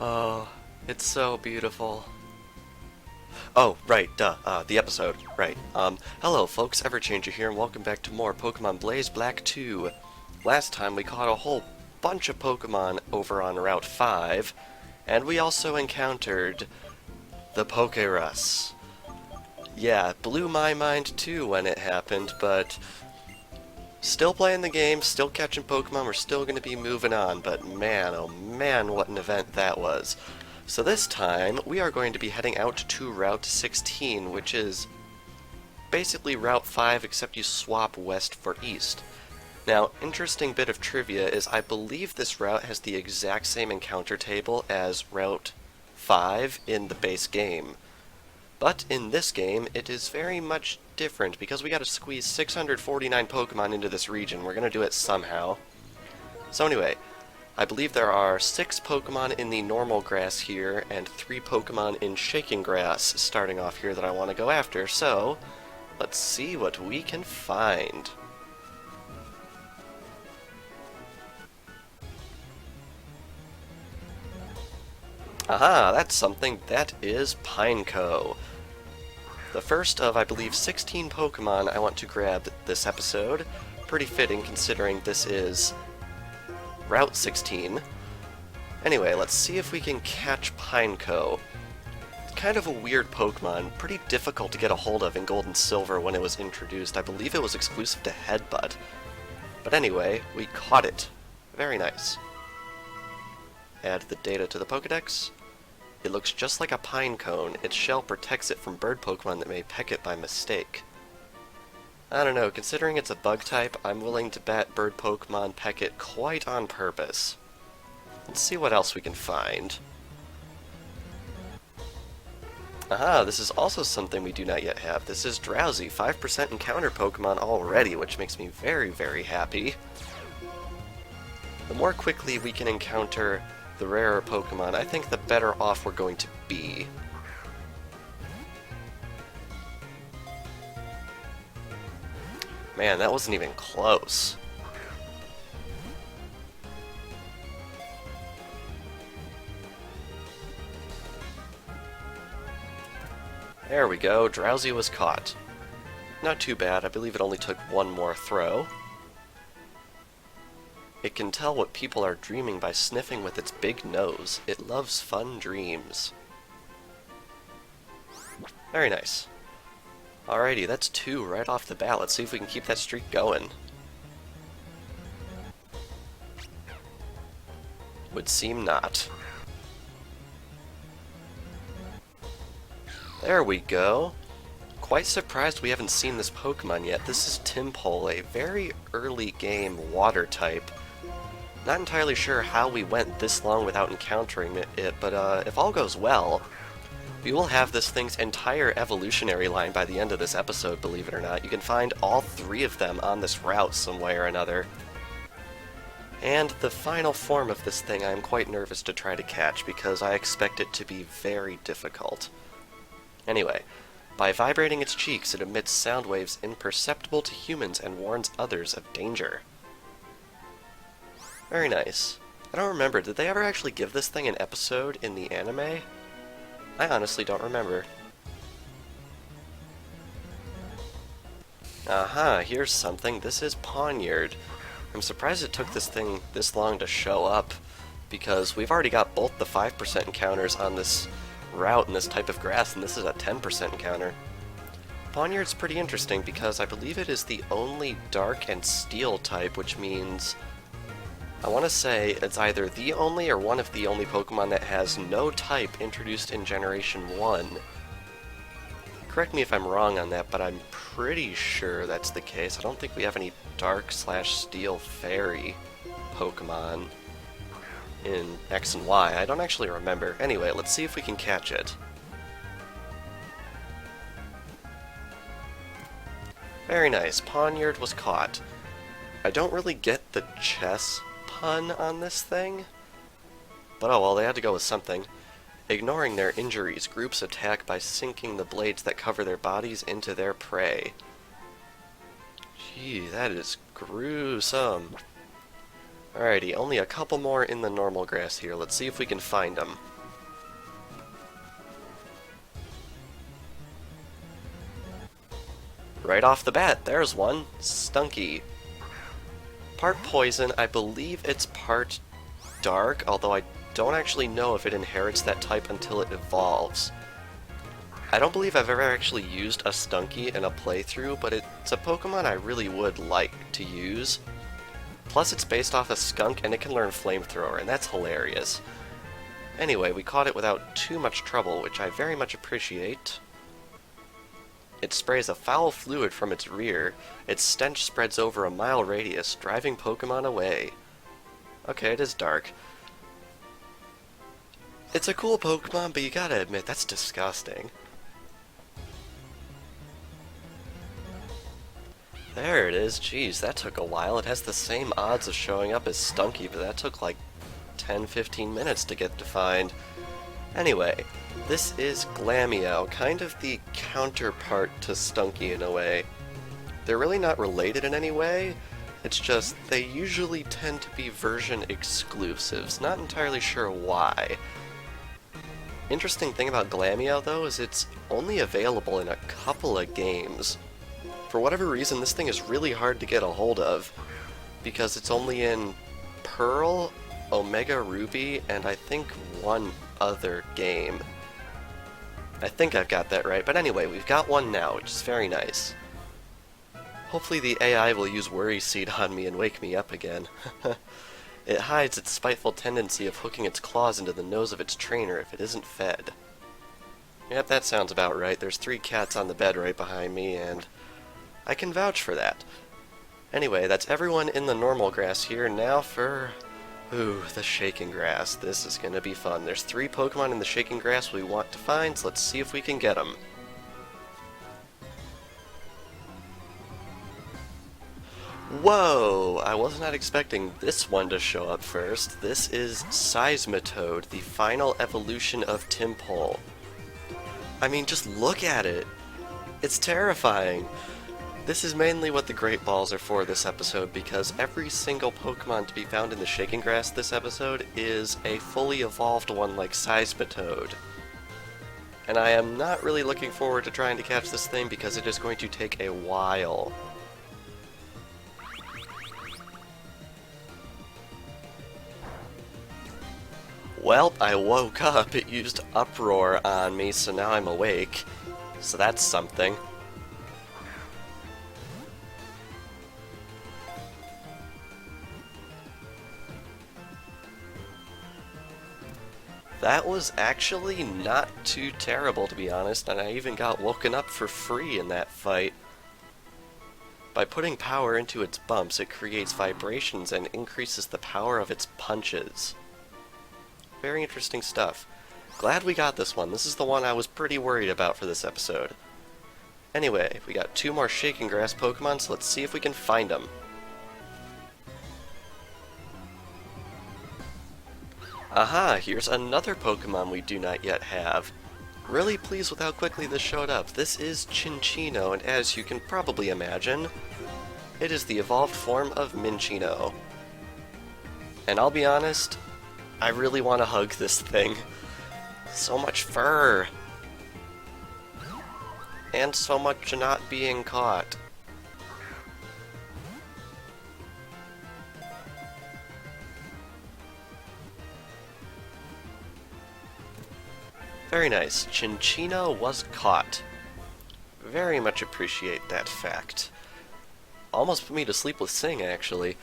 Oh, it's so beautiful. Oh, right, duh, the episode, right. Hello folks, Everchanger here, and welcome back to more Pokemon Blaze Black 2. Last time we caught a whole bunch of Pokemon over on Route 5, and we also encountered the Pokerus. Yeah, it blew my mind too when it happened, but still playing the game, still catching Pokemon, we're still going to be moving on, but man, oh man, what an event that was. So this time, we are going to be heading out to Route 16, which is basically Route 5, except you swap west for east. Now, interesting bit of trivia is I believe this route has the exact same encounter table as Route 5 in the base game. But in this game, it is very much different, because we gotta squeeze 649 Pokemon into this region. We're gonna do it somehow. So anyway, I believe there are 6 Pokemon in the normal grass here, and 3 Pokemon in shaking grass starting off here that I want to go after, so let's see what we can find. Aha, that's something. That is Pineco. The first of, I believe, 16 Pokemon I want to grab this episode. Pretty fitting considering this is Route 16. Anyway, let's see if we can catch Pineco. It's kind of a weird Pokemon, pretty difficult to get a hold of in Gold and Silver when it was introduced. I believe it was exclusive to Headbutt. But anyway, we caught it. Very nice. Add the data to the Pokedex. It looks just like a pine cone. Its shell protects it from bird Pokemon that may peck it by mistake. I don't know, considering it's a bug type, I'm willing to bet bird Pokemon peck it quite on purpose. Let's see what else we can find. Aha, this is also something we do not yet have. This is Drowsy, 5% encounter Pokemon already, which makes me very, very happy. The more quickly we can encounter the rarer Pokemon, I think the better off we're going to be. Man, that wasn't even close. There we go, Drowsy was caught. Not too bad, I believe it only took one more throw. It can tell what people are dreaming by sniffing with its big nose. It loves fun dreams. Very nice. Alrighty, that's 2 right off the bat. Let's see if we can keep that streak going. Would seem not. There we go. Quite surprised we haven't seen this Pokemon yet. This is Tympole, a very early game water type. Not entirely sure how we went this long without encountering it, but if all goes well, we will have this thing's entire evolutionary line by the end of this episode, believe it or not. You can find all 3 of them on this route some way or another. And the final form of this thing I'm quite nervous to try to catch, because I expect it to be very difficult. Anyway, by vibrating its cheeks, it emits sound waves imperceptible to humans and warns others of danger. Very nice. I don't remember, did they ever actually give this thing an episode in the anime? I honestly don't remember. Aha, here's something. This is Pawniard. I'm surprised it took this thing this long to show up, because we've already got both the 5% encounters on this route in this type of grass, and this is a 10% encounter. Pawniard's pretty interesting because I believe it is the only dark and steel type, which means I want to say it's either the only or one of the only Pokemon that has no type introduced in Generation 1. Correct me if I'm wrong on that, but I'm pretty sure that's the case. I don't think we have any Dark/Steel Fairy Pokemon in X and Y. I don't actually remember. Anyway, let's see if we can catch it. Very nice. Pawniard was caught. I don't really get the chess pun on this thing, but oh well, they had to go with something. Ignoring their injuries, groups attack by sinking the blades that cover their bodies into their prey. Gee, that is gruesome. Alrighty, only a couple more in the normal grass here. Let's see if we can find them. Right off the bat, there's one. Stunky. Part poison, I believe it's part dark, although I don't actually know if it inherits that type until it evolves. I don't believe I've ever actually used a Stunky in a playthrough, but it's a Pokemon I really would like to use. Plus it's based off a skunk and it can learn Flamethrower, and that's hilarious. Anyway, we caught it without too much trouble, which I very much appreciate. It sprays a foul fluid from its rear. Its stench spreads over a mile radius, driving Pokemon away. Okay, it is dark. It's a cool Pokemon, but you gotta admit, that's disgusting. There it is. Jeez, that took a while. It has the same odds of showing up as Stunky, but that took like 10-15 minutes to get defined. Anyway, this is Glameow, kind of the counterpart to Stunky in a way. They're really not related in any way, it's just they usually tend to be version exclusives, not entirely sure why. Interesting thing about Glameow though is it's only available in a couple of games. For whatever reason, this thing is really hard to get a hold of, because it's only in Pearl, Omega Ruby, and I think one other game. I think I've got that right, but anyway, we've got one now, which is very nice. Hopefully the AI will use Worry Seed on me and wake me up again. It hides its spiteful tendency of hooking its claws into the nose of its trainer if it isn't fed. Yep, that sounds about right. There's 3 cats on the bed right behind me, and I can vouch for that. Anyway, that's everyone in the normal grass here. Now for... ooh, the shaking grass. This is gonna be fun. There's 3 Pokemon in the shaking grass we want to find, so let's see if we can get them. Whoa! I was not expecting this one to show up first. This is Seismitoad, the final evolution of Tympole. I mean, just look at it! It's terrifying! This is mainly what the Great Balls are for this episode, because every single Pokemon to be found in the Shaking Grass this episode is a fully evolved one like Seismitoad. And I am not really looking forward to trying to catch this thing because it is going to take a while. Well, I woke up, it used Uproar on me, so now I'm awake. So that's something. That was actually not too terrible, to be honest, and I even got woken up for free in that fight. By putting power into its bumps, it creates vibrations and increases the power of its punches. Very interesting stuff. Glad we got this one. This is the one I was pretty worried about for this episode. Anyway, we got 2 more Shaking Grass Pokemon, so let's see if we can find them. Aha, here's another Pokemon we do not yet have. Really pleased with how quickly this showed up. This is Cinccino, and as you can probably imagine, it is the evolved form of Minccino. And I'll be honest, I really want to hug this thing. So much fur! And so much not being caught. Very nice. Cinccino was caught. Very much appreciate that fact. Almost put me to sleep with Sing, actually.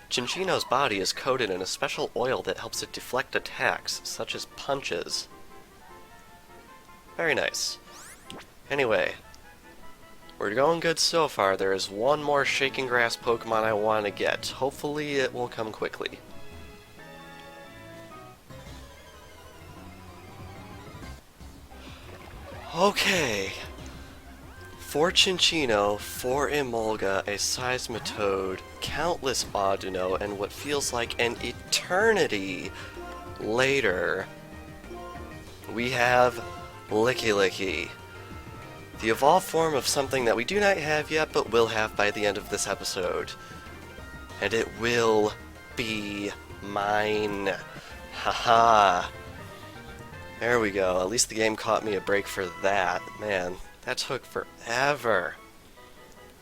Cinccino's body is coated in a special oil that helps it deflect attacks, such as punches. Very nice. Anyway, we're going good so far. There is one more Shaking Grass Pokemon I want to get. Hopefully it will come quickly. Okay. 4 Cinccino, 4 Emolga, a Seismitoad, countless Audino, and what feels like an eternity later, we have Licky, the evolved form of something that we do not have yet, but will have by the end of this episode. And it will be mine. Haha. There we go. At least the game caught me a break for that. Man, that took forever.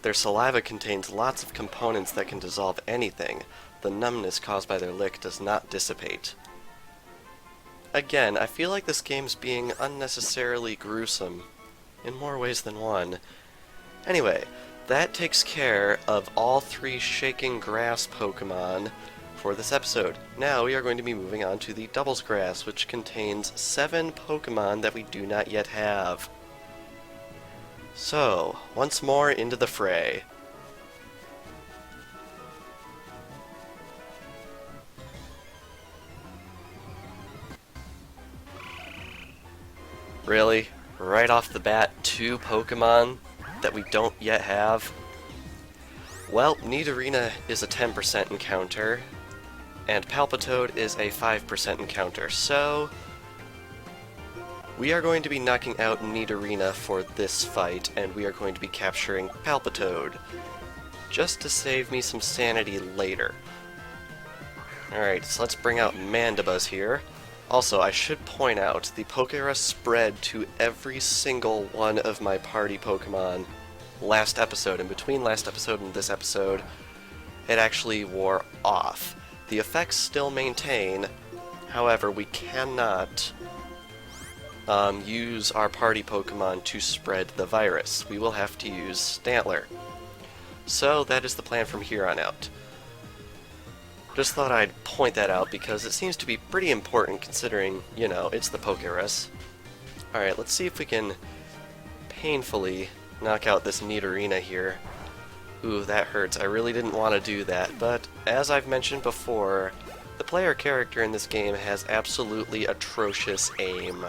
Their saliva contains lots of components that can dissolve anything. The numbness caused by their lick does not dissipate. Again, I feel like this game's being unnecessarily gruesome, in more ways than one. Anyway, that takes care of all 3 shaking grass Pokemon for this episode. Now we are going to be moving on to the Doubles Grass, which contains 7 Pokemon that we do not yet have. So, once more into the fray. Really? Right off the bat, 2 Pokemon that we don't yet have? Well, Nidorina is a 10% encounter, and Palpitoad is a 5% encounter, so we are going to be knocking out Nidorina for this fight, and we are going to be capturing Palpitoad, just to save me some sanity later. Alright, so let's bring out Mandibuzz here. Also, I should point out, the Pokéra spread to every single one of my party Pokemon last episode, and between last episode and this episode, it actually wore off. The effects still maintain, however, we cannot use our party Pokemon to spread the virus. We will have to use Stantler. So that is the plan from here on out. Just thought I'd point that out because it seems to be pretty important considering, you know, it's the Pokéras. Alright, let's see if we can painfully knock out this Nidorina here. Ooh, that hurts. I really didn't want to do that, but as I've mentioned before, the player character in this game has absolutely atrocious aim.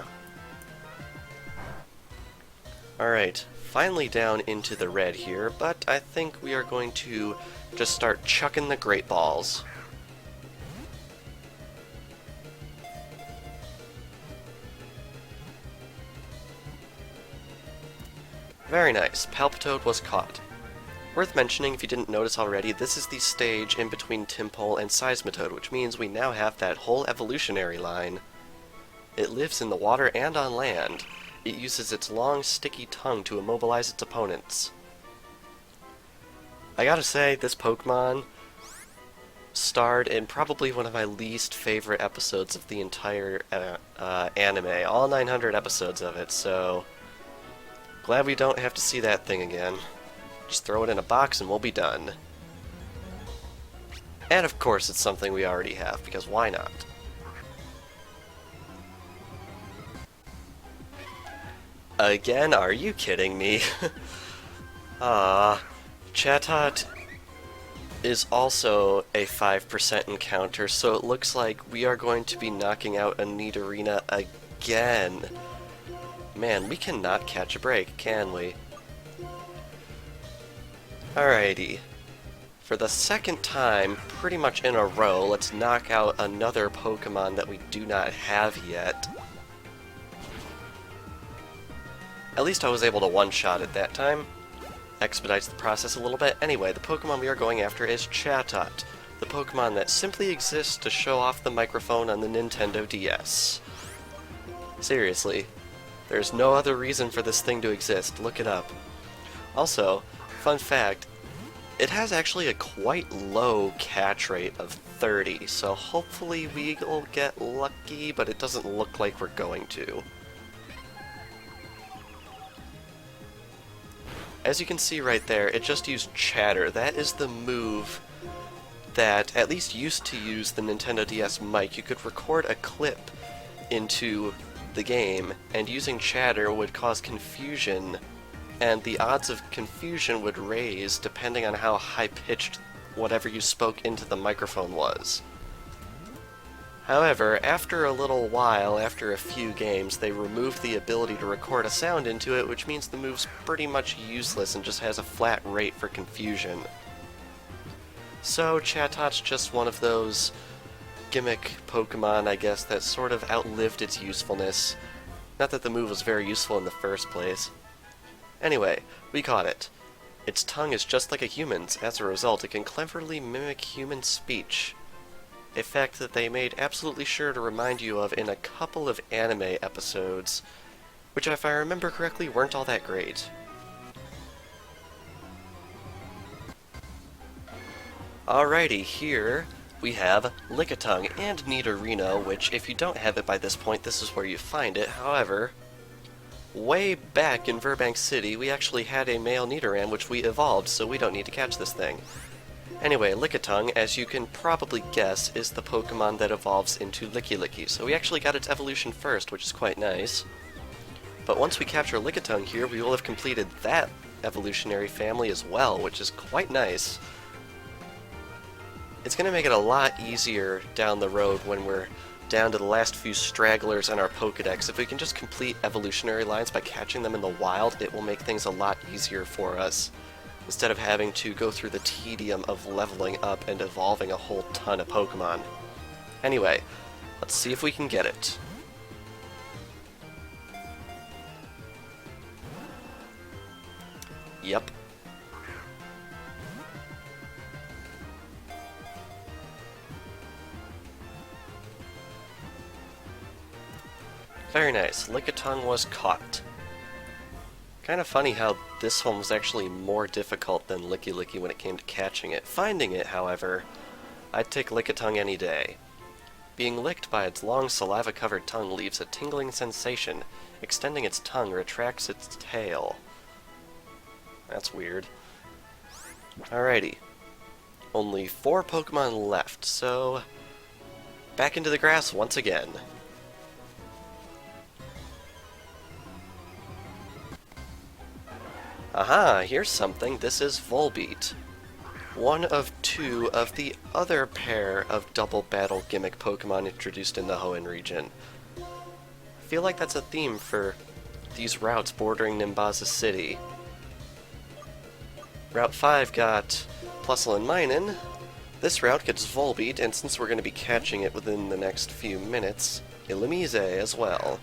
Alright, finally down into the red here, but I think we are going to just start chucking the Great Balls. Very nice, Palpitoad was caught. Worth mentioning, if you didn't notice already, this is the stage in between Tympole and Seismitoad, which means we now have that whole evolutionary line. It lives in the water and on land. It uses its long, sticky tongue to immobilize its opponents. I gotta say, this Pokemon starred in probably one of my least favorite episodes of the entire anime, all 900 episodes of it, so glad we don't have to see that thing again. Just throw it in a box and we'll be done. And of course it's something we already have, because why not? Again, are you kidding me? Chatot is also a 5% encounter, so it looks like we are going to be knocking out a Nidorina again. Man, we cannot catch a break, can we? Alrighty. For the second time, pretty much in a row, let's knock out another Pokemon that we do not have yet. At least I was able to one-shot it that time. Expedites the process a little bit. Anyway, the Pokemon we are going after is Chatot, the Pokemon that simply exists to show off the microphone on the Nintendo DS. Seriously, there's no other reason for this thing to exist. Look it up. Also, fun fact, it has actually a quite low catch rate of 30, so hopefully we'll get lucky, but it doesn't look like we're going to. As you can see right there, it just used chatter. That is the move that at least used to use the Nintendo DS mic. You could record a clip into the game, and using chatter would cause confusion, and the odds of confusion would raise depending on how high-pitched whatever you spoke into the microphone was. However, after a little while, after a few games, they removed the ability to record a sound into it, which means the move's pretty much useless and just has a flat rate for confusion. So Chatot's just one of those gimmick Pokemon, I guess, that sort of outlived its usefulness. Not that the move was very useful in the first place. Anyway, we caught it. Its tongue is just like a human's. As a result, it can cleverly mimic human speech. a fact that they made absolutely sure to remind you of in a couple of anime episodes, which if I remember correctly weren't all that great. Alrighty, here we have Lickitung and Nidorino, which if you don't have it by this point, this is where you find it. However, way back in Burbank City, we actually had a male Nidoran which we evolved, so we don't need to catch this thing. Anyway, Lickitung, as you can probably guess, is the Pokemon that evolves into Licky, so we actually got its evolution first, which is quite nice. But once we capture Lickitung here, we will have completed that evolutionary family as well, which is quite nice. It's going to make it a lot easier down the road when we're down to the last few stragglers on our Pokedex. If we can just complete evolutionary lines by catching them in the wild, it will make things a lot easier for us, instead of having to go through the tedium of leveling up and evolving a whole ton of Pokemon. Anyway, let's see if we can get it. Yep. Very nice. Lickitung was caught. Kind of funny how this one was actually more difficult than Licky when it came to catching it. Finding it, however, I'd take Lickitung any day. Being licked by its long saliva-covered tongue leaves a tingling sensation. Extending its tongue retracts its tail. That's weird. Alrighty. Only 4 Pokemon left, so back into the grass once again. Aha, here's something. This is Volbeat. One of 2 of the other pair of double battle gimmick Pokemon introduced in the Hoenn region. I feel like that's a theme for these routes bordering Nimbaza City. Route 5 got Plusle and Minun. This route gets Volbeat, and since we're going to be catching it within the next few minutes, Illumise as well.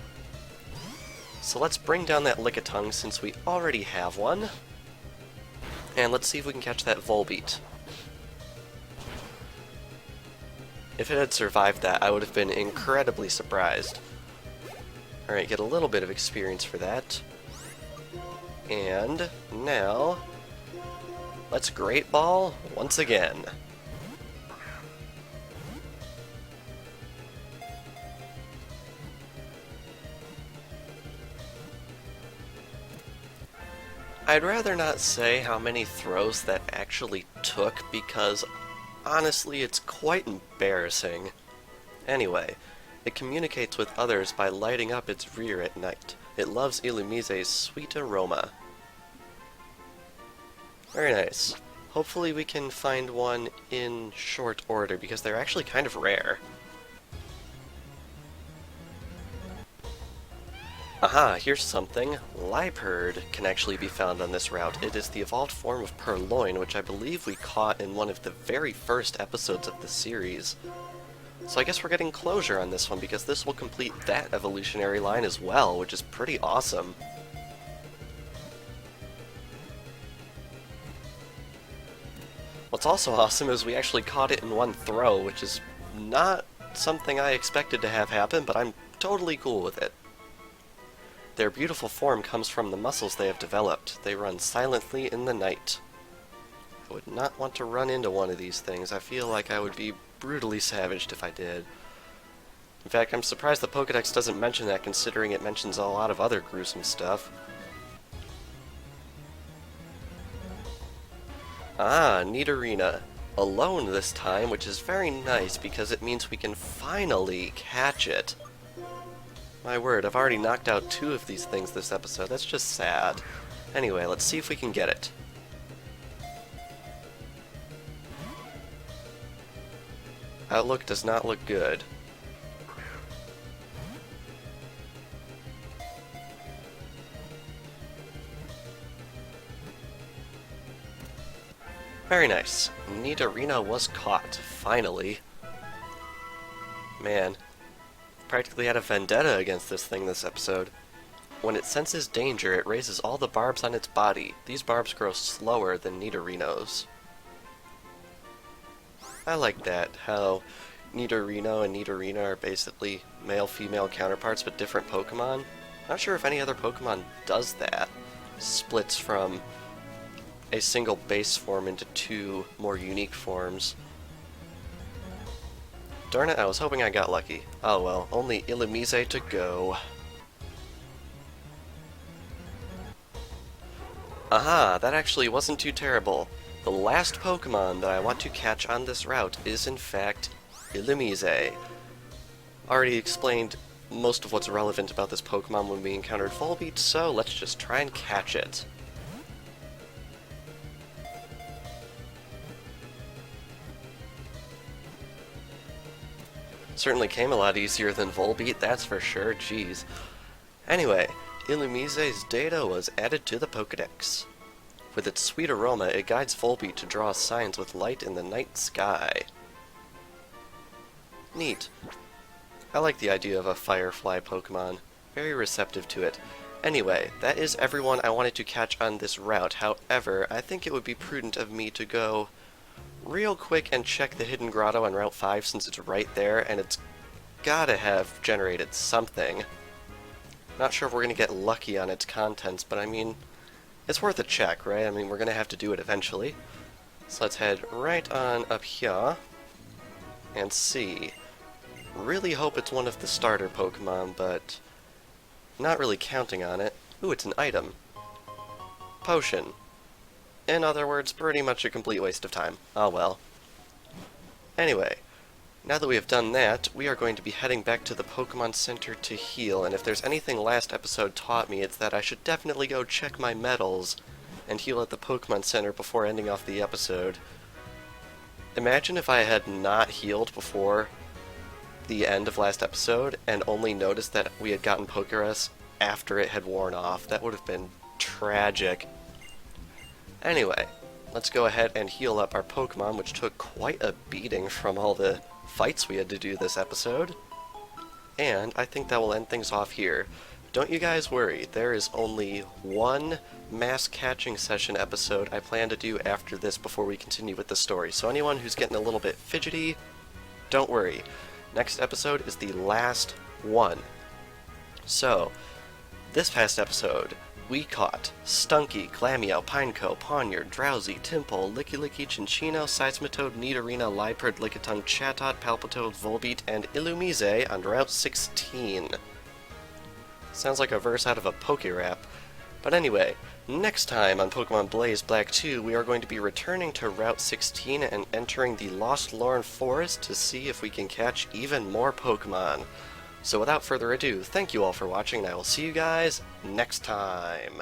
So let's bring down that Lickitung since we already have one. And let's see if we can catch that Volbeat. If it had survived that, I would have been incredibly surprised. Alright, get a little bit of experience for that. And now, let's Great Ball once again. I'd rather not say how many throws that actually took, because honestly it's quite embarrassing. Anyway, it communicates with others by lighting up its rear at night. It loves Illumise's sweet aroma. Very nice. Hopefully we can find one in short order, because they're actually kind of rare. Aha, here's something. Liepard can actually be found on this route. It is the evolved form of Purloin, which I believe we caught in one of the very first episodes of the series. So I guess we're getting closure on this one, because this will complete that evolutionary line as well, which is pretty awesome. What's also awesome is we actually caught it in one throw, which is not something I expected to have happen, but I'm totally cool with it. Their beautiful form comes from the muscles they have developed. They run silently in the night. I would not want to run into one of these things. I feel like I would be brutally savaged if I did. In fact, I'm surprised the Pokedex doesn't mention that, considering it mentions a lot of other gruesome stuff. Ah, Nidorina. Alone this time, which is very nice because it means we can finally catch it. My word, I've already knocked out 2 of these things this episode. That's just sad. Anyway, let's see if we can get it. Outlook does not look good. Very nice. Nidorina was caught, finally. Man. Practically had a vendetta against this thing this episode. When it senses danger, it raises all the barbs on its body. These barbs grow slower than Nidorino's. I like that, how Nidorino and Nidorina are basically male-female counterparts but different Pokemon. Not sure if any other Pokemon does that. Splits from a single base form into two more unique forms. Darn it, I was hoping I got lucky. Oh well, only Illumise to go. Aha, that actually wasn't too terrible. The last Pokemon that I want to catch on this route is in fact Illumise. Already explained most of what's relevant about this Pokemon when we encountered Volbeat, so let's just try and catch it. Certainly came a lot easier than Volbeat, that's for sure, jeez. Anyway, Illumise's data was added to the Pokédex. With its sweet aroma, it guides Volbeat to draw signs with light in the night sky. Neat. I like the idea of a Firefly Pokemon. Very receptive to it. Anyway, that is everyone I wanted to catch on this route. However, I think it would be prudent of me to go real quick and check the hidden grotto on Route 5 since it's right there, and it's gotta have generated something. Not sure if we're gonna get lucky on its contents, but I mean, it's worth a check, right? I mean, we're gonna have to do it eventually. So let's head right on up here and see. Really hope it's one of the starter Pokemon, but not really counting on it. Ooh, it's an item. Potion. In other words, pretty much a complete waste of time. Oh well. Anyway, now that we have done that, we are going to be heading back to the Pokemon Center to heal, and if there's anything last episode taught me, it's that I should definitely go check my medals and heal at the Pokemon Center before ending off the episode. Imagine if I had not healed before the end of last episode and only noticed that we had gotten Pokerus after it had worn off. That would have been tragic. Anyway, let's go ahead and heal up our Pokemon, which took quite a beating from all the fights we had to do this episode. And I think that will end things off here. Don't you guys worry, there is only one mass catching session episode I plan to do after this before we continue with the story. So anyone who's getting a little bit fidgety, don't worry. Next episode is the last one. So, this past episode, we caught Stunky, Glameow, Pineco, Pawniard, Drowsy, Timple, Licky Licky, Chinchino, Seismitoad, Nidorina, Liepard, Lickitung, Chatot, Palpitoad, Volbeat, and Illumise on Route 16. Sounds like a verse out of a Poké-Rap. But anyway, next time on Pokemon Blaze Black 2, we are going to be returning to Route 16 and entering the Lost Lorn Forest to see if we can catch even more Pokemon. So without further ado, thank you all for watching, and I will see you guys next time.